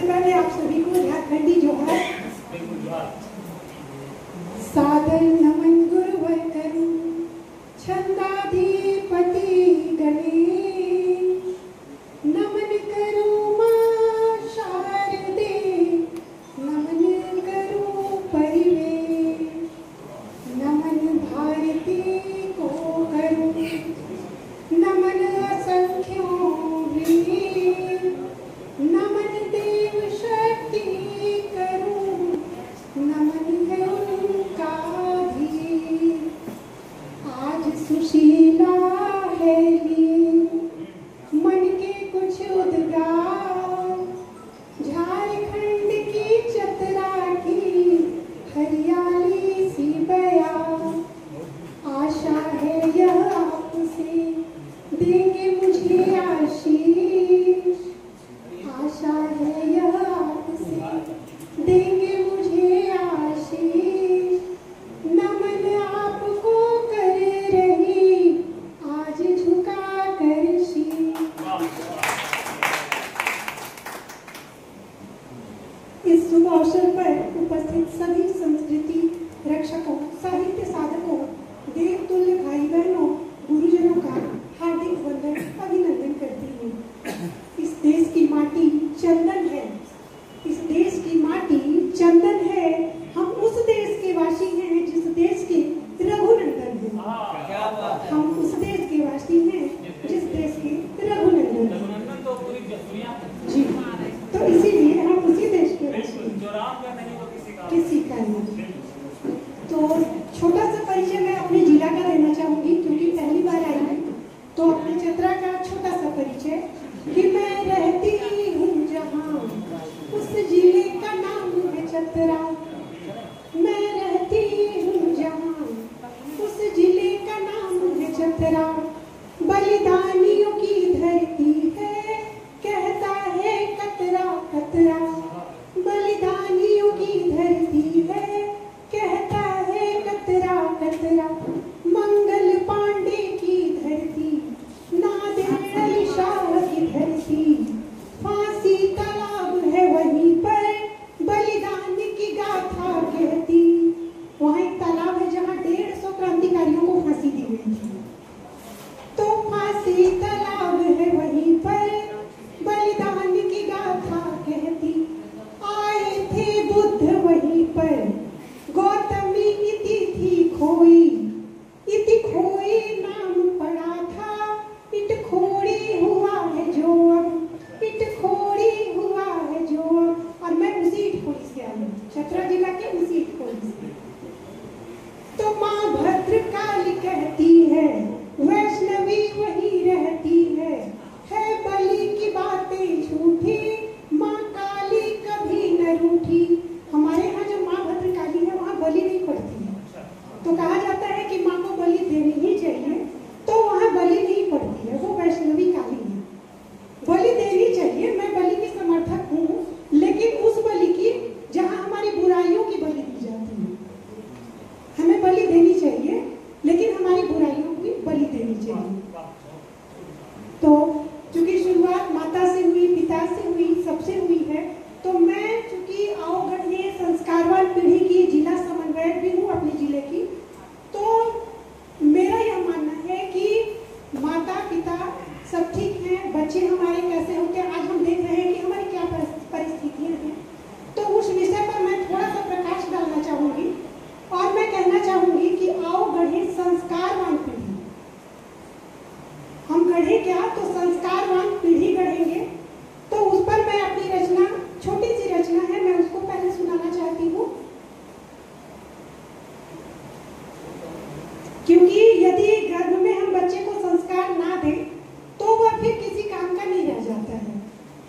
पहले आप सभी को झारखंडी जोहार। सादर नमन गुरुवर करूं छंदाधिपति गणेश, नमन करूं मां शारदे, नमन करूं परिवेश, नमन भारती को करूं, नमन असंख्यों वीर, नमन देव शक्ति करूं, नमन है उनका धीर। आज सुशीला है लिए मन के कुछ उद्गार, झारखंड की चतरा की हरियाली सी बयां। आशा है यह आपसे देंगे मुझे आशीष, आशा है यह आपसे देंगे मुझे आशीष। नमन आपको कर रही आज झुका कर शीश। इस शुभ अवसर पर उपस्थित सभी संस्कृति रक्षकों, साहित्य साधकों, देवतुल्य भाई बहनों, गुरुजनों का हार्दिक वंदन अभिनंदन करती हूँ। इस देश की माटी चंदन है, इस देश की माटी चंदन है। हम उस देश के वासी हैं जिस देश के रघुनंदन हैं। हम उस देश के वासी हैं जिस देश के रघुनंदन हैं। जी, तो इसीलिए हम उसी देश के वासी हैं, किसी का नहीं। तो छोटा सा परिचय मैं अपने जिला का देना चाहूंगी, क्योंकि पहली बार आई हूँ। तो अपने चतरा का छोटा सा परिचय कि मैं रहती हूँ जहाँ उस जिले का नाम है चतरा। मैं रहती हूँ जहाँ उस जिले का नाम है चतरा। बलिदानियों की धरती है कहता है कतरा कतरा। बलिदानियों की धरती है कहता है कतरा कतरा। मंगल पांडे की धरती, नादिर अली शाह की धरती, फांसी तालाब है वहीं पर बलिदान की गाथा कहती। वहाँ एक तालाब है जहाँ 150 क्रांतिकारियों को फांसी दी गई थी। तो फांसी तालाब है वहीं पर बलिदान की गाथा कहती। आए थे बुद्ध वहीं पर, गौतमी इति थी खोई, इति खोई नाम पड़ा था। इट खोड़ी हुआ है जो अब, इट खोड़ी हुआ है जो अब। और मैं उसी इटखोड़ी से आई हूँ, चतरा जिला के उसी इटखोड़ी से। तो माँ भद्रकाली कहती है वैष्णवी वही रहती है बलि की बातें झूठी, माँ काली कभी न रूठी। हमारे यहाँ जो माँ भद्रकाली है वहाँ बलि नहीं पड़ती है। तो कहा जाता है कि माँ को बलि देनी ही चाहिए, तो वहाँ बलि नहीं पड़ती है, वो वैष्णवी काली है। बलि देनी चाहिए, मैं बलि की समर्थक हूँ, लेकिन उस बलि की जहाँ हमारी बुराइयों की बलि दी जाती है। हमें बलि देनी चाहिए, लेकिन हमारी बुराइयों की बलि देनी चाहिए। तो चूंकि शुरुआत माता से हुई, पिता से हुई, सबसे हुई है, तो मैं चूंकि आओगढ़ संस्कारवान पीढ़ी की जिला समन्वयक भी हूँ अपने जिले की, तो मेरा यह मानना है कि माता पिता सब ठीक हैं, बच्चे हमारे कैसे होते हैं, आज हम देख रहे हैं कि हमारी क्या परिस्थितियाँ हैं। तो उस विषय पर मैं थोड़ा सा प्रकाश डालना चाहूँगी और मैं कहना चाहूँगी कि आओ गढ़े संस्कारवान पीढ़ी। हम गढ़े क्या, तो संस्कारवान पीढ़ी गढ़ेंगे। तो उस पर मैं अपनी रचना, छोटी सी रचना है, मैं उसको पहले सुनाना चाहती हूँ, क्योंकि यदि गर्भ में हम बच्चे को संस्कार ना दें तो वह फिर किसी काम का नहीं रह जाता है।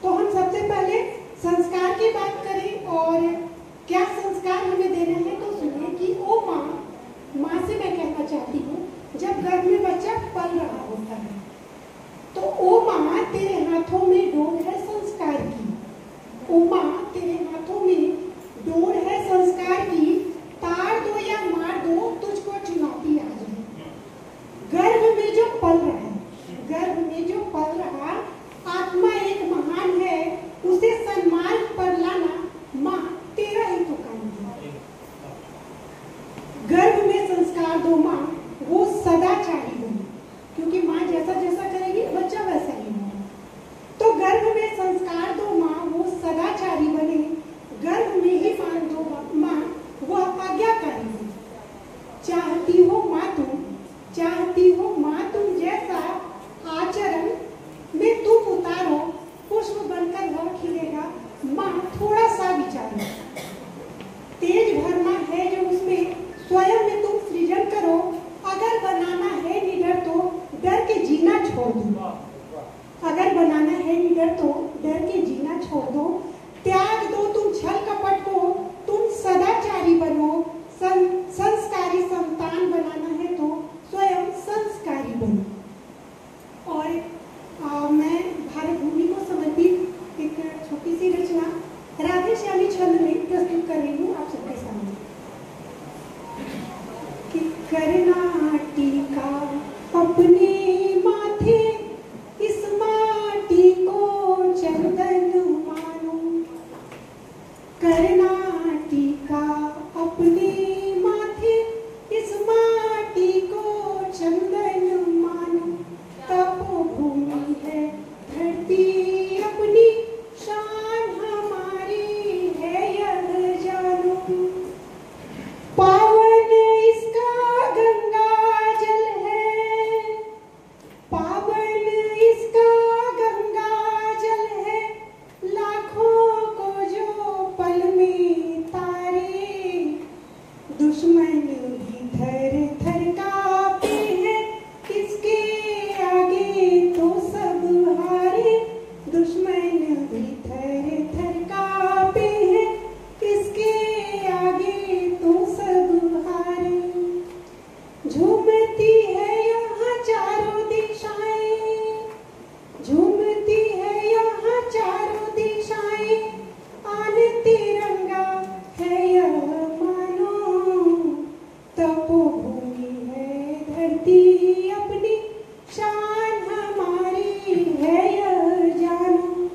तो हम सबसे पहले संस्कार की बात करें और क्या संस्कार हमें देना है। तो सुनिए कि ओ माँ से मैं कहना चाहती हूँ, जब गर्भ में बच्चा पल रहा होता है तो ओ माँ तेरे हाथों में डोर है संस्कार की। ओ माँ तेरे हाथों में डोर है संस्कार की, तार दो या मार दो तुझको चुनौती आ जाए। गर्भ में जो पल रहा, गर्भ में जो पल रहा, आत्मा एक महान है, उसे सन्मार्ग पर श्यामी छंद में प्रस्तुत कर रही हूँ आप सबके सामने कि करना टीका अपने माथे, इस माटी को चंदन मानो। करना टीका अपने माथे, इस माटी को चंदन मानो। तपोभूमि है धरती अपनी, शान हमारी है यह जानो। पावन इसका गंगा जल है, पावन इसका गंगा जल है। लाखों को जो पल में तारे, दुश्मन भी थर थर कांपते हैं। इसके आगे तो सब हारे, दुश्मन भी थर थर कांपते हैं। इसके आगे तो सब हारे। झूमती है यहाँ चारों दिशाएं, झूमती है यहाँ चारों दिशाएं। आन तिरंगा है यह मानो। तपोभूमि है धरती अपनी, शान हमारी है यह जानो।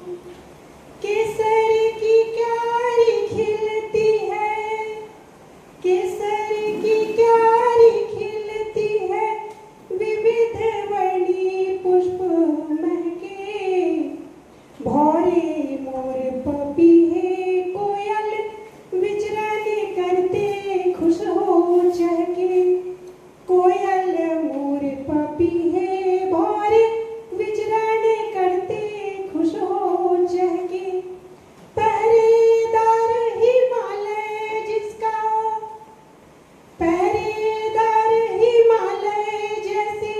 केसर की क्यारी खिलती है, केसर की क्यारी खिलती है। विविध वर्णी पुष्प महके, भौरे मोर पपीहे कोयल, विचरण करते खुश हो चहके। कोयल मोर पपीहे भौरे, विचरण करते खुश हो चहके। पहरेदार हिमालय जिसका, पहरेदार हिमालय जैसे,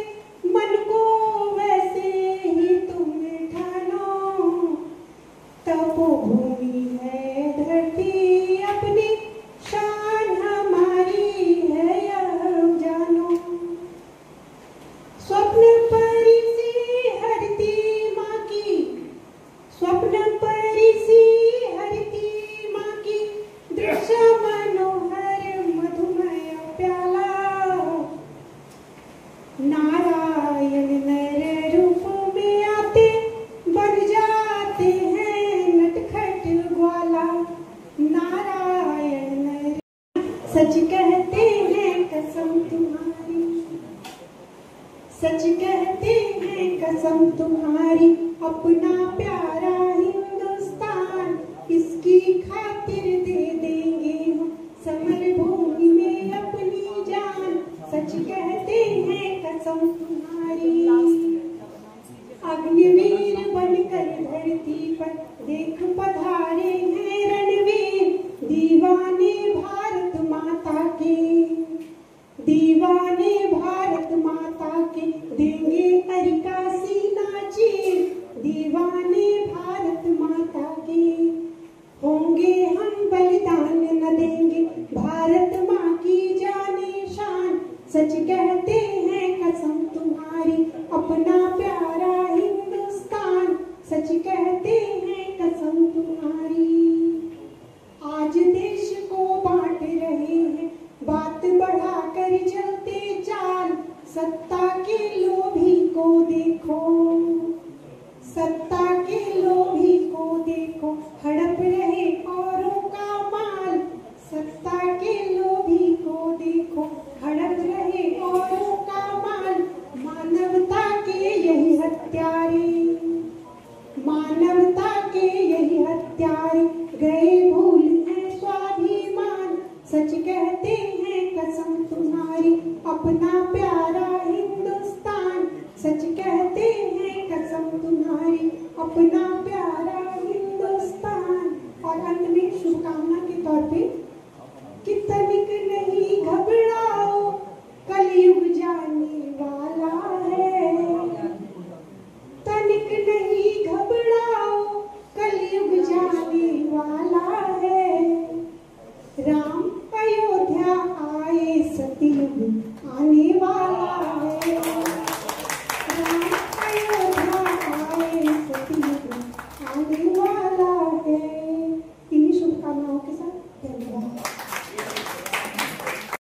मन को वैसे ही तुम ठानो। तपोभूमि है धरती अपनी, शान हमारी है यह जानो। स्वप्न परी सी हरती माँ की, स्वप्न परी सी हरती माँ की। दृश्य मनोहर मधुमय प्याला, नारायण नर रूप में आते, बन जाते हैं नटखट ग्वाला। नारायण नर सच कहते हैं कसम तुम्हारी, सच कहते हैं कसम तुम्हारी। अपना प्यारा हिंदुस्तान, इसकी खातिर दे देंगे हम समर भूमि में अपनी जान। सच कहते हैं कसम तुम्हारी। अग्निवीर बनकर धरती पर देख पधारे हैं रणवीर। दीवाने भारत माता के, दीवाने भारत माता के। देंगे अरिका सीना चीर, दीवाने भारत माता के। होंगे हम बलिदान न देंगे, भारत माँ की जाने शान। सच कहते हैं कसम तुम्हारी, अपना प्यारा हिंदुस्तान। सच कहते हैं कसम तुम्हारी। आज देश को बांट रहे हैं, बात बढ़ाकर चलते चाल। सत्ता के लोभी को देखो, सत्ता के लोभी को देखो। हड़प रहे औरों का माल, सत्ता के लोभी को देखो। हड़प रहे औरों का माल। मानवता के यही हत्यारे, मानवता के यही हत्यारे। गए भूल है स्वाभिमान। सच कहते हैं कसम तुम्हारी, अपना प्यारा हिंदुस्तान। सच कहते हैं कसम तुम्हारी, अपना प्यारा हिंदुस्तान। और अंत में शुभकामना के तौर पे